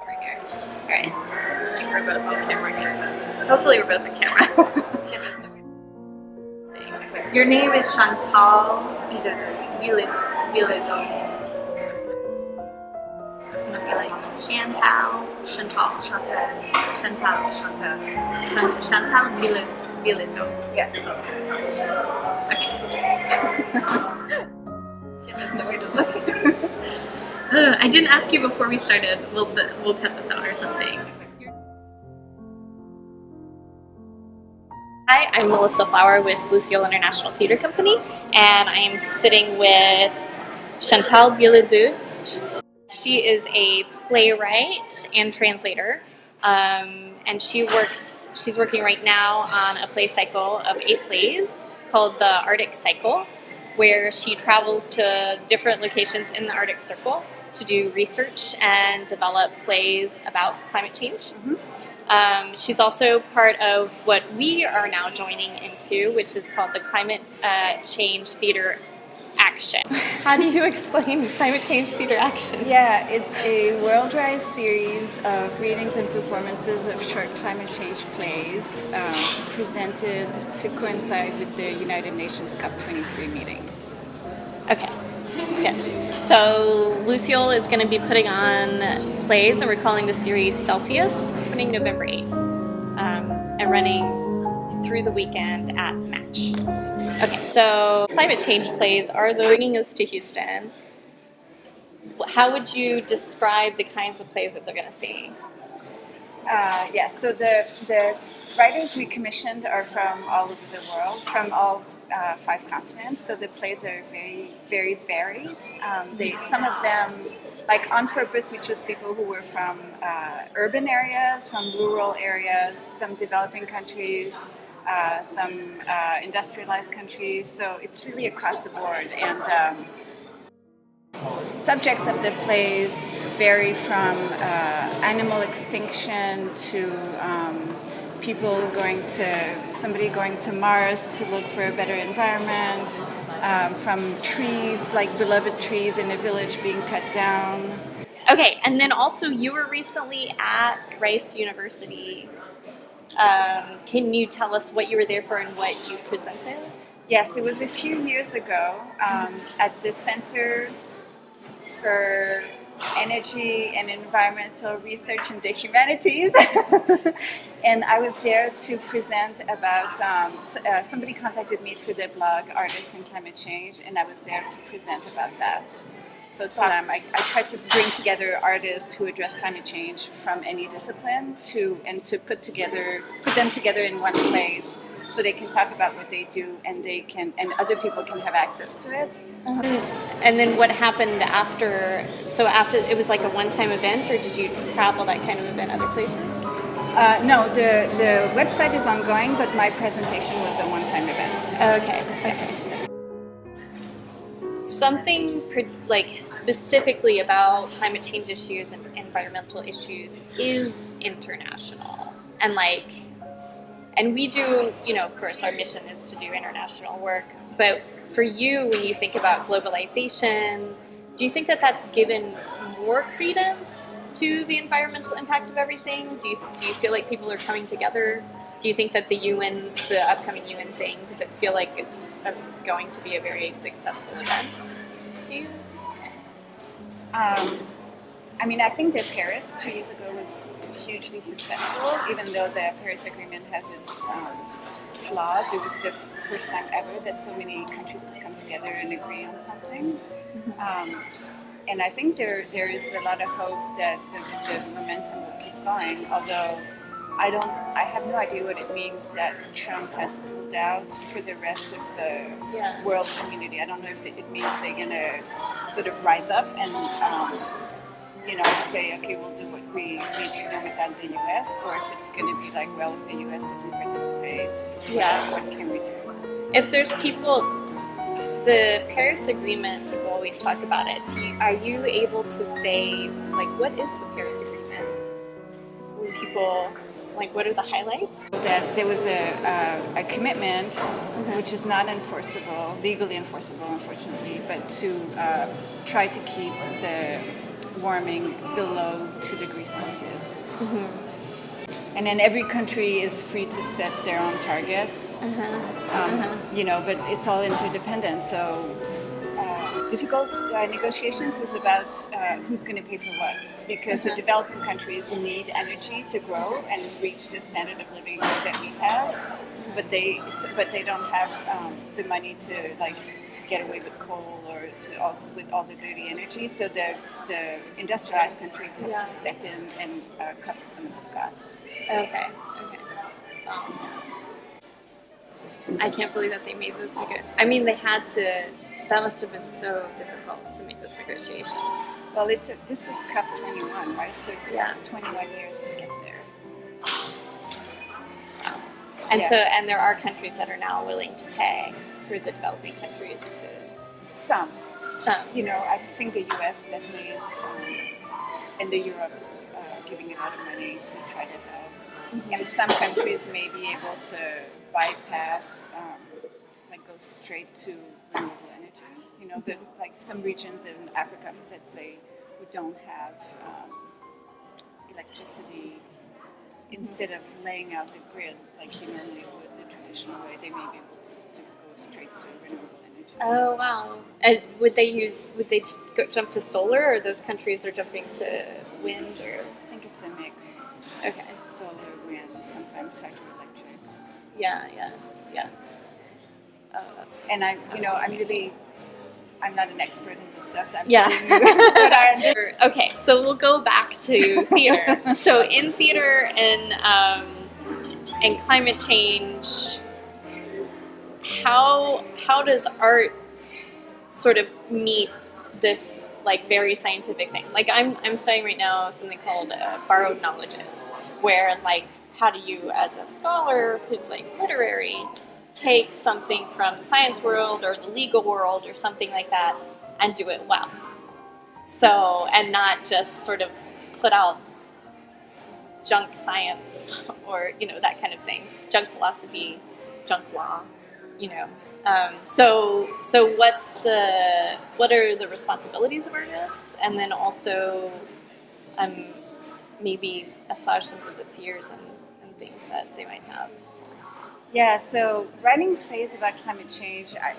Over here. Alright. I think we're both on camera now. Hopefully we're both on camera. Your name is Chantal Bilodeau. It's gonna be like Chantal Bilodeau. Yeah. Okay. There's no way to look. I didn't ask you before we started. We'll cut this out or something. Hi, I'm Melissa Flower with Luciole International Theatre Company, and I'm sitting with Chantal Bilodeau. She is a playwright and translator, and she's working right now on a play cycle of 8 plays called the Arctic Cycle, where she travels to different locations in the Arctic Circle to do research and develop plays about climate change. She's also part of what we are now joining into, which is called the Climate Change Theatre Action. How do you explain Climate Change Theatre Action? Yeah, it's a worldwide series of readings and performances of short climate change plays presented to coincide with the United Nations COP23 meeting. Okay, good. So Luciole is going to be putting on plays, and we're calling the series Celsius, opening November 8th, and running through the weekend at Match. Okay, so climate change plays are bringing us to Houston. How would you describe the kinds of plays that they're going to see? Yeah, so the writers we commissioned are from all over the world, from all 5 continents, so the plays are very, very varied. Some of them, like on purpose, we chose people who were from urban areas, from rural areas, some developing countries, some industrialized countries, so it's really across the board. And subjects of the plays vary from animal extinction to somebody going to Mars to look for a better environment, from trees, like beloved trees in a village being cut down. Okay, and then also you were recently at Rice University. Can you tell us what you were there for and what you presented? Yes, it was a few years ago at the Center for Energy and Environmental Research in the Humanities. And I was there to present about, somebody contacted me through the blog Artists in Climate Change, and I was there to present about that. So I tried to bring together artists who address climate change from any discipline to put them together in one place so they can talk about what they do and other people can have access to it. And then what happened after? So after, it was like a one-time event, or did you travel that kind of event other places? No, the website is ongoing, but my presentation was a one-time event. Okay. Something like specifically about climate change issues and environmental issues is international, and we do, of course our mission is to do international work, but for you, when you think about globalization, do you think that that's given more credence to the environmental impact of everything? Do you feel like people are coming together? Do you think that the upcoming UN thing, does it feel like it's going to be a very successful event to you? I think that Paris 2 years ago was hugely successful, even though the Paris Agreement has its flaws. It was the first time ever that so many countries could come together and agree on something. And I think there is a lot of hope that the momentum will keep going, although I have no idea what it means that Trump has pulled out for the rest of the world community. I don't know if it means they're going to sort of rise up and say, okay, we'll do what we need to do without the U.S., or if it's going to be like, well, if the U.S. doesn't participate, what can we do? If there's people, the Paris Agreement, people always talk about it. Are you able to say, what is the Paris Agreement? When people, what are the highlights? That there was a commitment, which is not legally enforceable, unfortunately, but to try to keep the warming below 2 degrees Celsius. And then every country is free to set their own targets, you know, but it's all interdependent. So difficult negotiations was about who's going to pay for what, because the developing countries need energy to grow and reach the standard of living that we have, but they don't have the money to like get away with coal or with all the dirty energy. So the industrialized countries have to step in and cover some of those costs. Okay. I can't believe that they made those I mean, they had to. That must have been so difficult to make those negotiations. Well, this was COP21, right? So it took 21 years to get there. And and there are countries that are now willing to pay for the developing countries to... Some. You know, I think the US definitely is, and the Europe is giving a lot of money to try to help. And some countries may be able to bypass, like go straight to renewable energy. You know, like some regions in Africa, let's say, who don't have electricity, instead of laying out the grid like you normally would the traditional way, they may be able to go straight to renewable energy. Oh wow! And would they just jump to solar, or those countries are jumping to wind, or? I think it's a mix. Okay. Solar, wind, sometimes hydroelectric. Yeah. Oh, that's. And I'm not an expert in this stuff, so I'm telling you what I understand. Okay, so we'll go back to theater. So in theater and climate change, how does art sort of meet this like very scientific thing? Like I'm studying right now something called borrowed knowledges, where like how do you as a scholar who's like literary take something from the science world or the legal world or something like that and do it well. So, and not just sort of put out junk science or, you know, that kind of thing. Junk philosophy, junk law, you know. So what are the responsibilities of artists? And then also maybe assuage some of the fears and things that they might have. Yeah, so writing plays about climate change, I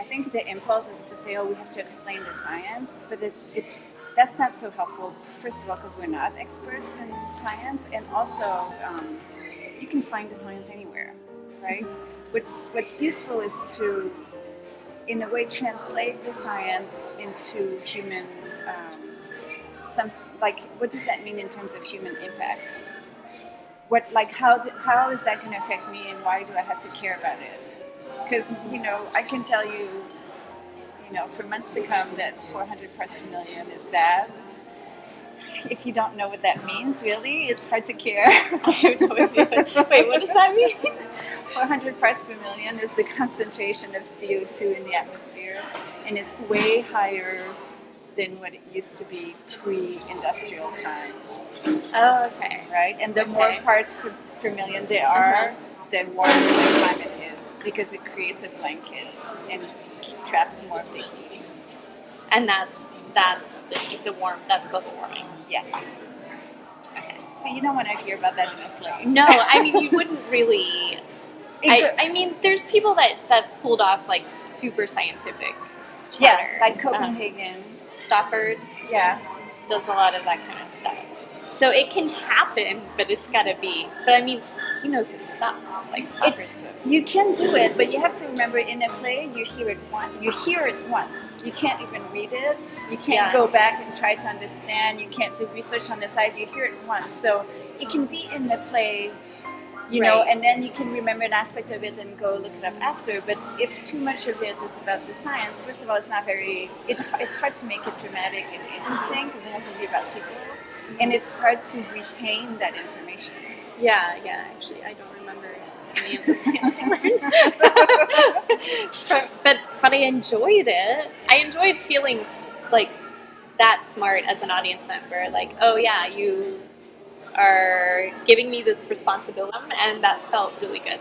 think the impulse is to say, oh, we have to explain the science, but that's not so helpful. First of all, because we're not experts in science, and also you can find the science anywhere, right? What's useful is to, in a way, translate the science into human. What does that mean in terms of human impacts? How is that going to affect me, and why do I have to care about it? Because, I can tell you, for months to come that 400 parts per million is bad. If you don't know what that means, really, it's hard to care. I have no idea. Wait, what does that mean? 400 parts per million is the concentration of CO2 in the atmosphere, and it's way higher than what it used to be pre-industrial times. Oh, okay. Right? And the more parts per million there are, the warmer the climate is, because it creates a blanket and traps more of the heat. And that's global warming. Yes. Okay. So you don't want to hear about that in a play. No, I mean, you wouldn't really. I mean, there's people that pulled off like super scientific chatter. Yeah, like Copenhagen. Stoppard, does a lot of that kind of stuff. So it can happen, but it's got to be. But I mean, he knows his stuff. Like Stoppard's. You can do it, but you have to remember, in a play, you hear it once. You can't even read it. You can't go back and try to understand. You can't do research on the side. You hear it once, so it can be in the play. You know, and then you can remember an aspect of it and go look it up after. But if too much of it is about the science, first of all, it's not very. It's hard to make it dramatic and interesting because it has to be about people, and it's hard to retain that information. Yeah. Actually, I don't remember any of the science I learned. but I enjoyed it. I enjoyed feeling like that smart as an audience member. Like, oh yeah, you are giving me this responsibility, and that felt really good.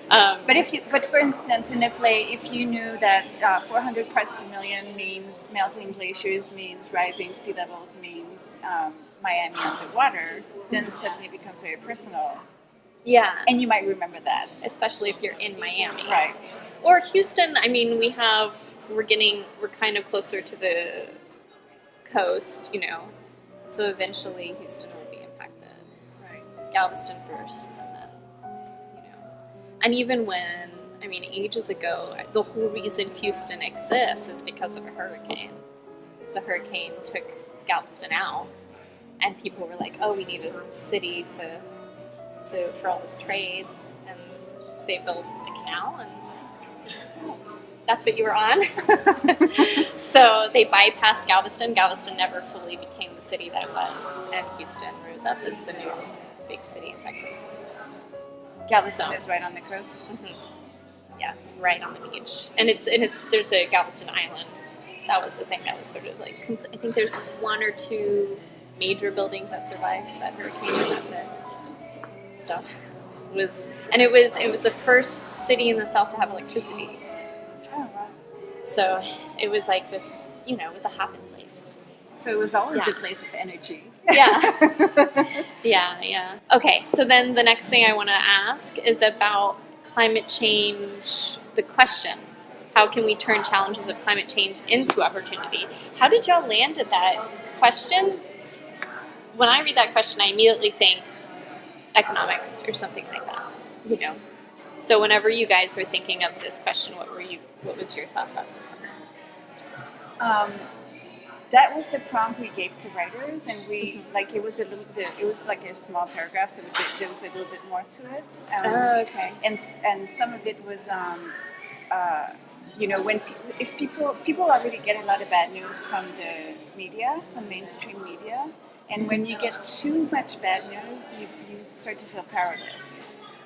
But for instance, in a play, if you knew that 400 parts per million means melting glaciers, means rising sea levels, means Miami underwater, then suddenly it becomes very personal. Yeah. And you might remember that. Especially if you're in Miami. Right. Or Houston, I mean, we're kind of closer to the coast, you know. So eventually Houston will be impacted. Right. Galveston first, and then, you know. And even when, I mean, ages ago, the whole reason Houston exists is because of a hurricane. Because a hurricane took Galveston out, and people were like, oh, we need a city for all this trade, and they built a canal, and that's what you were on. So they bypassed Galveston. Galveston never fully became the city that it was, and Houston rose up as the new big city in Texas. Galveston is right on the coast. Mm-hmm. Yeah, it's right on the beach, and there's a Galveston Island. That was the thing that was sort of like I think there's 1 or 2 major buildings that survived that hurricane, and that's it. So it was the first city in the South to have electricity. Oh, wow. So it was like this, you know, it was a happy place. So it was always a place of energy. Yeah. Yeah. Okay, so then the next thing I want to ask is about climate change, the question. How can we turn challenges of climate change into opportunity? How did y'all land at that question? When I read that question, I immediately think economics or something like that, you know. So whenever you guys were thinking of this question, what was your thought process on that? That was the prompt we gave to writers, and we it was like a small paragraph, so there was a little bit more to it. Okay. And some of it was you know, if people already get a lot of bad news from the media, from mainstream media. And when you get too much bad news, you start to feel powerless,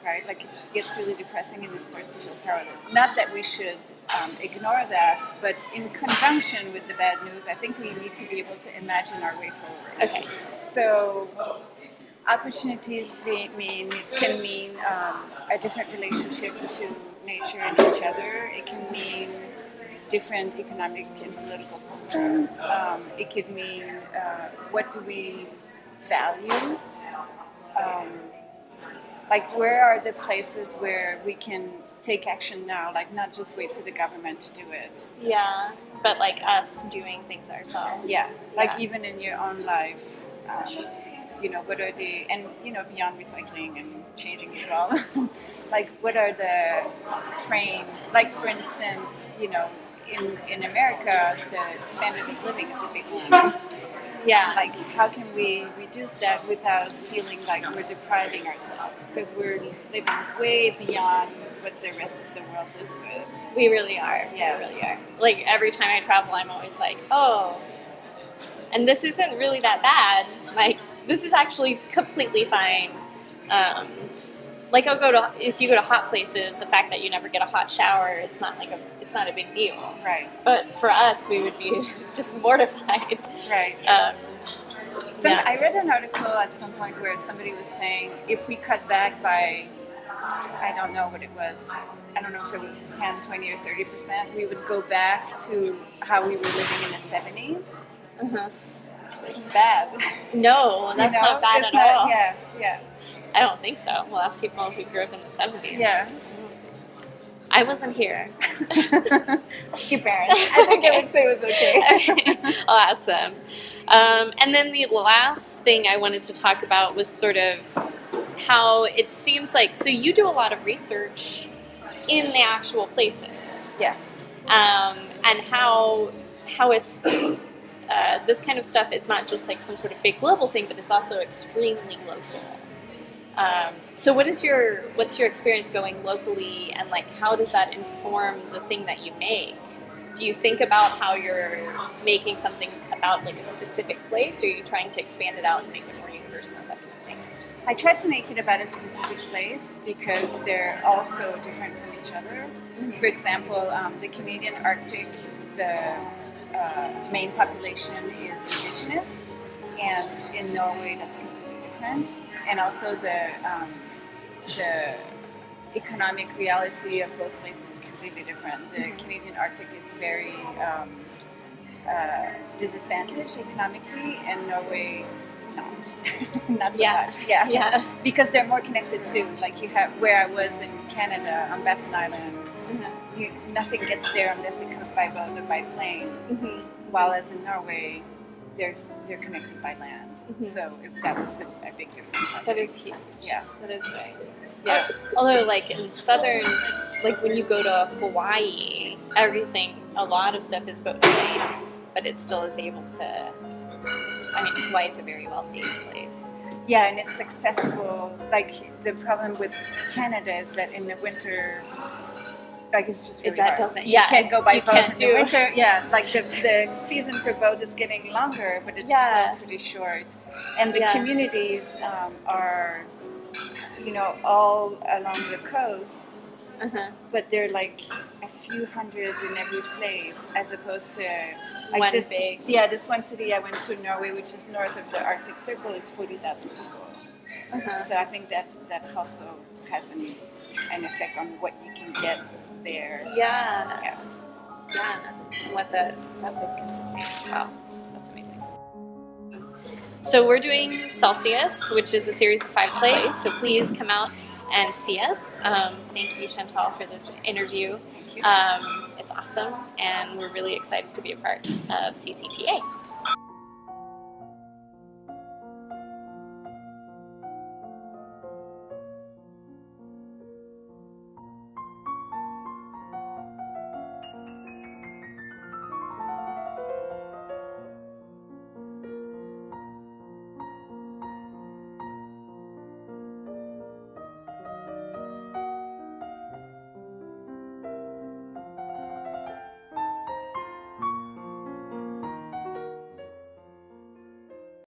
right? Like it gets really depressing and it starts to feel powerless. Not that we should ignore that, but in conjunction with the bad news, I think we need to be able to imagine our way forward. Okay. So opportunities can mean a different relationship to nature and each other. It can mean different economic and political systems. It could mean what do we value? Like where are the places where we can take action now, like not just wait for the government to do it. Yeah, but like us doing things ourselves. Yeah, like even in your own life, you know, what are the, and you know, beyond recycling and changing as well, like what are the frames, like for instance, you know, in America, the standard of living is a big one. Yeah. Like, how can we reduce that without feeling like we're depriving ourselves? Because we're living way beyond what the rest of the world lives with. We really are. Yeah. We really are. Like, every time I travel, I'm always like, oh, and this isn't really that bad. Like, this is actually completely fine. Like, if you go to hot places, the fact that you never get a hot shower, it's not a big deal. Right. But for us, we would be just mortified. Right. I read an article at some point where somebody was saying if we cut back by, I don't know what it was, I don't know if it was 10, 20, or 30%, we would go back to how we were living in the 70s. Uh-huh. It's bad. No, that's not bad at all. Yeah. I don't think so. Well, ask people who grew up in the 70s. Yeah. I wasn't here. Ask your parents. I think I would say it was okay. I'll ask them. And then the last thing I wanted to talk about was sort of how it seems like, so you do a lot of research in the actual places. Yes. And how is this kind of stuff is not just like some sort of big global thing, but it's also extremely local. So what's your experience going locally, and like how does that inform the thing that you make? Do you think about how you're making something about like a specific place, or are you trying to expand it out and make it more universal, that kind of thing? I tried to make it about a specific place because they're all so different from each other. Mm-hmm. For example, the Canadian Arctic, the main population is indigenous, and in Norway that's completely different. And also economic reality of both places is completely different. The Canadian Arctic is very disadvantaged economically, and Norway not. Not so much. Yeah. Because they're more connected too. Like you have where I was in Canada on Baffin Island. Nothing gets there unless it comes by boat or by plane. While as in Norway, they're connected by land. So that was a big difference. That is huge. Yeah, that is nice. Yeah. Although, like in southern, like when you go to Hawaii, a lot of stuff is boat plane, but it still is able to. I mean, Hawaii is a very wealthy place. Yeah, and it's accessible. Like the problem with Canada is that in the winter, like it's just really hard. You can't go by boat in the winter. Yeah, like the season for boat is getting longer, but it's still pretty short. And the communities are, all along the coast, but they're like a few hundred in every place, as opposed to like this one city I went to in Norway, which is north of the Arctic Circle, is 40,000 people. So I think that also has an effect on what you can get there. What that place can sustain. Wow, that's amazing. So we're doing Celsius, which is a series of 5 plays. So please come out and see us. Thank you, Chantal, for this interview. Thank you. It's awesome, and we're really excited to be a part of CCTA.